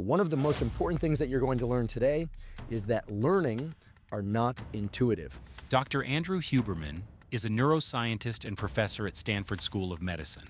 One of the most important things that you're going to learn today is that learning are not intuitive. Dr. Andrew Huberman is a neuroscientist and professor at Stanford School of Medicine.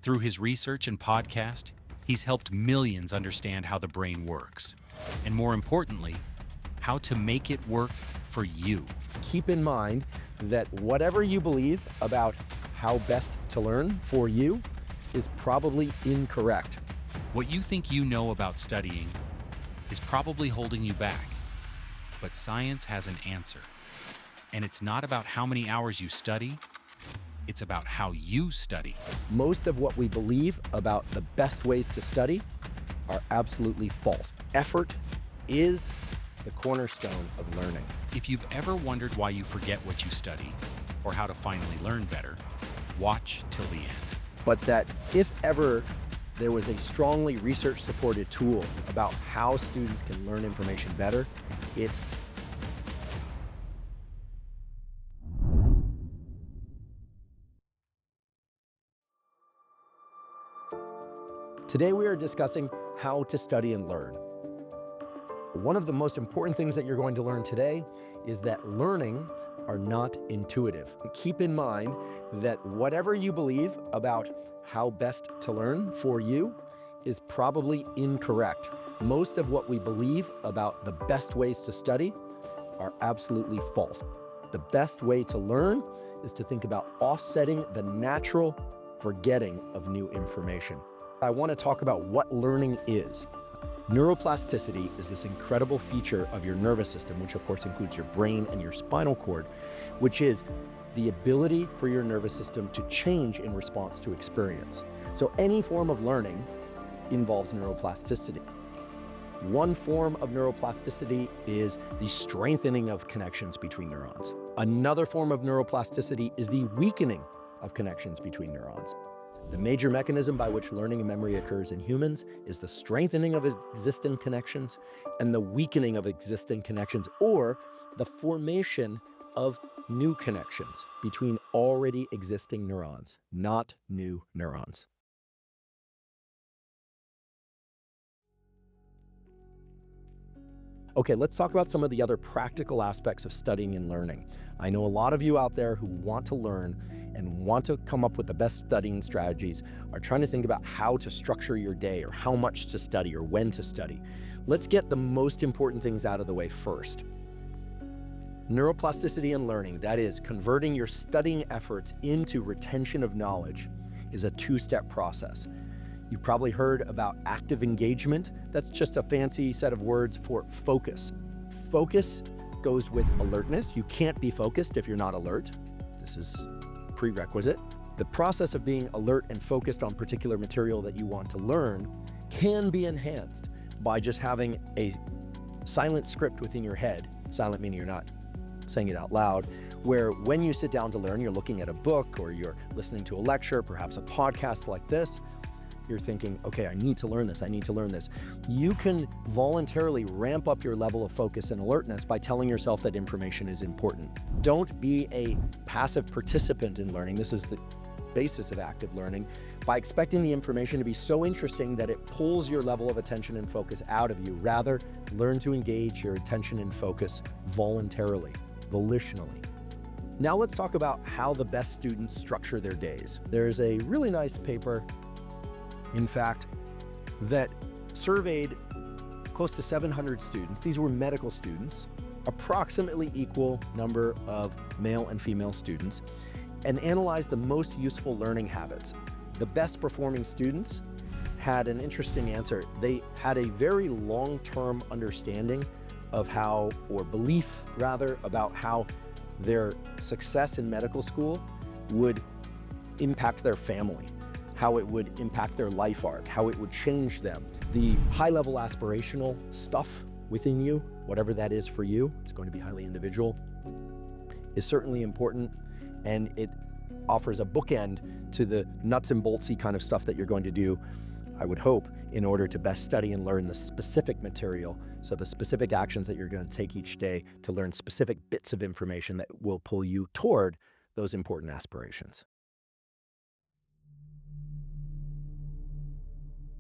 Through his research and podcast, he's helped millions understand how the brain works, and more importantly, how to make it work for you. Keep in mind that whatever you believe about how best to learn for you is probably incorrect. What you think you know about studying is probably holding you back, but science has an answer. And it's not about how many hours you study, it's about how you study. Most of what we believe about the best ways to study are absolutely false. Effort is the cornerstone of learning. If you've ever wondered why you forget what you study or how to finally learn better, watch till the end. But that if ever there was a strongly research-supported tool about how students can learn information better, it's Today we are discussing how to study and learn. One of the most important things that you're going to learn today is that learning are not intuitive. Keep in mind that whatever you believe about how best to learn for you is probably incorrect. Most of what we believe about the best ways to study are absolutely false. The best way to learn is to think about offsetting the natural forgetting of new information. I want to talk about what learning is. Neuroplasticity is this incredible feature of your nervous system, which of course includes your brain and your spinal cord, which is the ability for your nervous system to change in response to experience. So any form of learning involves neuroplasticity. One form of neuroplasticity is the strengthening of connections between neurons. Another form of neuroplasticity is the weakening of connections between neurons. The major mechanism by which learning and memory occurs in humans is the strengthening of existing connections and the weakening of existing connections, or the formation of new connections between already existing neurons, not new neurons. Okay, let's talk about some of the other practical aspects of studying and learning. I know a lot of you out there who want to learn and want to come up with the best studying strategies are trying to think about how to structure your day or how much to study or when to study. Let's get the most important things out of the way first. Neuroplasticity and learning, that is, converting your studying efforts into retention of knowledge, is a two-step process. You've probably heard about active engagement. That's just a fancy set of words for focus. Focus goes with alertness. You can't be focused if you're not alert. This is prerequisite. The process of being alert and focused on particular material that you want to learn can be enhanced by just having a silent script within your head, silent meaning you're not saying it out loud, where when you sit down to learn, you're looking at a book or you're listening to a lecture, perhaps a podcast like this, you're thinking, okay, I need to learn this, I need to learn this. You can voluntarily ramp up your level of focus and alertness by telling yourself that information is important. Don't be a passive participant in learning. This is the basis of active learning, by expecting the information to be so interesting that it pulls your level of attention and focus out of you. Rather, learn to engage your attention and focus voluntarily, volitionally. Now let's talk about how the best students structure their days. There's a really nice paper, in fact, that surveyed close to 700 students. These were medical students, approximately equal number of male and female students, and analyzed the most useful learning habits. The best performing students had an interesting answer. They had a very long-term understanding of how, or belief rather, about how their success in medical school would impact their family, how it would impact their life arc, how it would change them. The high-level aspirational stuff within you, whatever that is for you, it's going to be highly individual, is certainly important, and it offers a bookend to the nuts and boltsy kind of stuff that you're going to do, I would hope, in order to best study and learn the specific material, so the specific actions that you're going to take each day to learn specific bits of information that will pull you toward those important aspirations.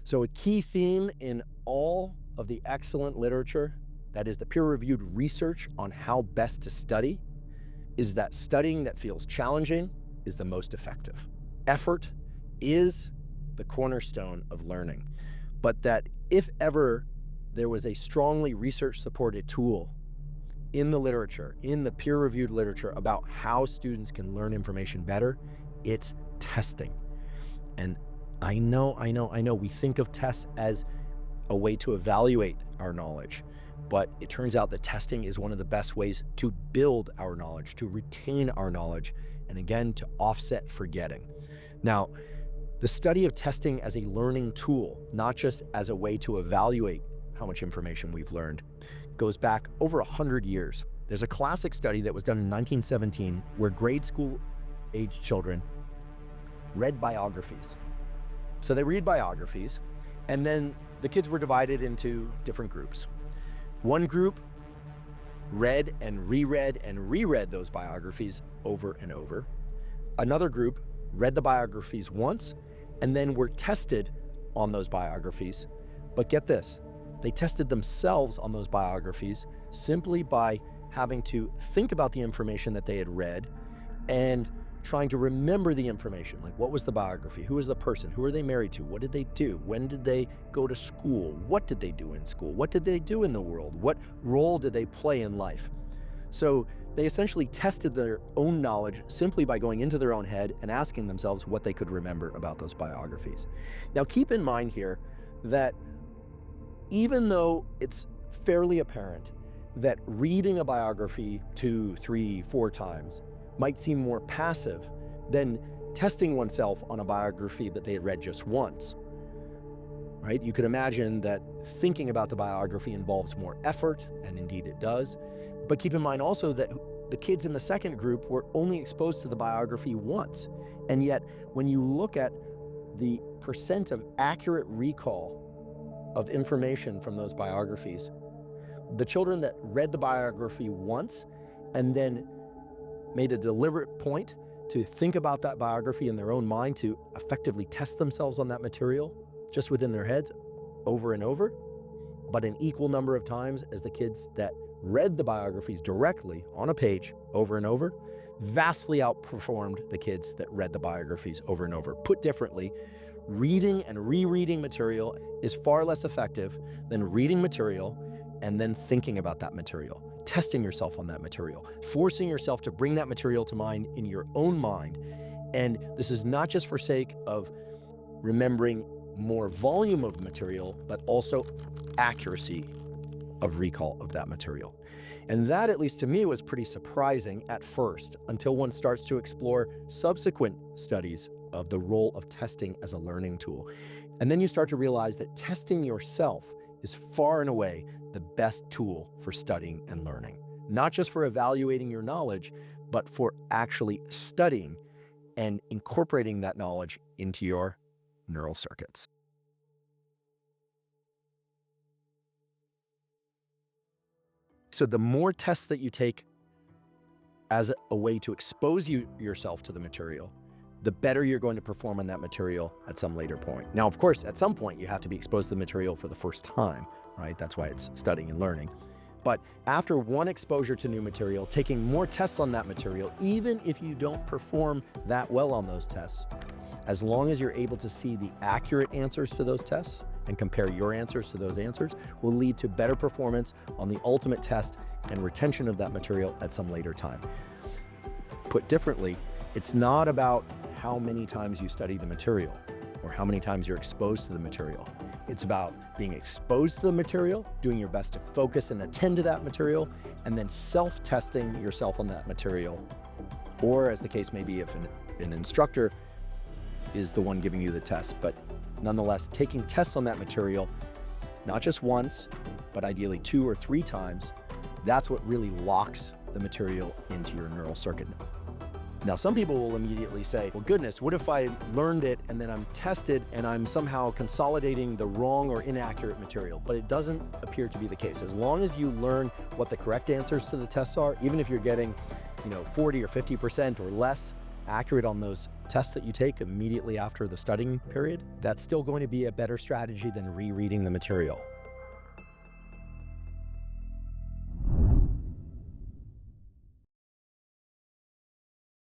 So a key theme in all of the excellent literature, that is the peer-reviewed research on how best to study, is that studying that feels challenging is the most effective. Effort is the cornerstone of learning, but that if ever there was a strongly research-supported tool in the literature, in the peer-reviewed literature about how students can learn information better, it's testing. And I know, we think of tests as a way to evaluate our knowledge, but it turns out that testing is one of the best ways to build our knowledge, to retain our knowledge, and again, to offset forgetting. Now, the study of testing as a learning tool, not just as a way to evaluate how much information we've learned, goes back over 100 years. There's a classic study that was done in 1917 where grade school age children read biographies. So they read biographies, and then the kids were divided into different groups. One group read and reread those biographies over and over. Another group read the biographies once and then were tested on those biographies. But get this, they tested themselves on those biographies simply by having to think about the information that they had read and trying to remember the information. Like, what was the biography? Who was the person? Who were they married to? What did they do? When did they go to school? What did they do in school? What did they do in the world? What role did they play in life? So they essentially tested their own knowledge simply by going into their own head and asking themselves what they could remember about those biographies. Now, keep in mind here that even though it's fairly apparent that reading a biography 2, 3, 4 times might seem more passive than testing oneself on a biography that they had read just once, right? You could imagine that thinking about the biography involves more effort, and indeed it does. But keep in mind also that the kids in the second group were only exposed to the biography once. And yet, when you look at the percent of accurate recall of information from those biographies, the children that read the biography once and then made a deliberate point to think about that biography in their own mind, to effectively test themselves on that material just within their heads over and over, but an equal number of times as the kids that read the biographies directly on a page over and over, vastly outperformed the kids that read the biographies over and over. Put differently, reading and rereading material is far less effective than reading material and then thinking about that material, testing yourself on that material, forcing yourself to bring that material to mind in your own mind. And this is not just for sake of remembering more volume of material, but also accuracy of recall of that material. And that, at least to me, was pretty surprising at first, until one starts to explore subsequent studies of the role of testing as a learning tool. And then you start to realize that testing yourself is far and away the best tool for studying and learning, not just for evaluating your knowledge, but for actually studying and incorporating that knowledge into your neural circuits. So the more tests that you take as a way to expose yourself to the material, the better you're going to perform on that material at some later point. Now, of course, at some point you have to be exposed to the material for the first time, right? That's why it's studying and learning. But after one exposure to new material, taking more tests on that material, even if you don't perform that well on those tests, as long as you're able to see the accurate answers to those tests and compare your answers to those answers, will lead to better performance on the ultimate test and retention of that material at some later time. Put differently, it's not about how many times you study the material or how many times you're exposed to the material. It's about being exposed to the material, doing your best to focus and attend to that material, and then self-testing yourself on that material. Or, as the case may be, if an instructor is the one giving you the test, but nonetheless taking tests on that material, not just once, but ideally 2 or 3 times. That's what really locks the material into your neural circuit. Now, some people will immediately say, well, goodness, what if I learned it and then I'm tested and I'm somehow consolidating the wrong or inaccurate material? But it doesn't appear to be the case. As long as you learn what the correct answers to the tests are, even if you're getting 40 or 50% or less accurate on those tests that you take immediately after the studying period, that's still going to be a better strategy than rereading the material.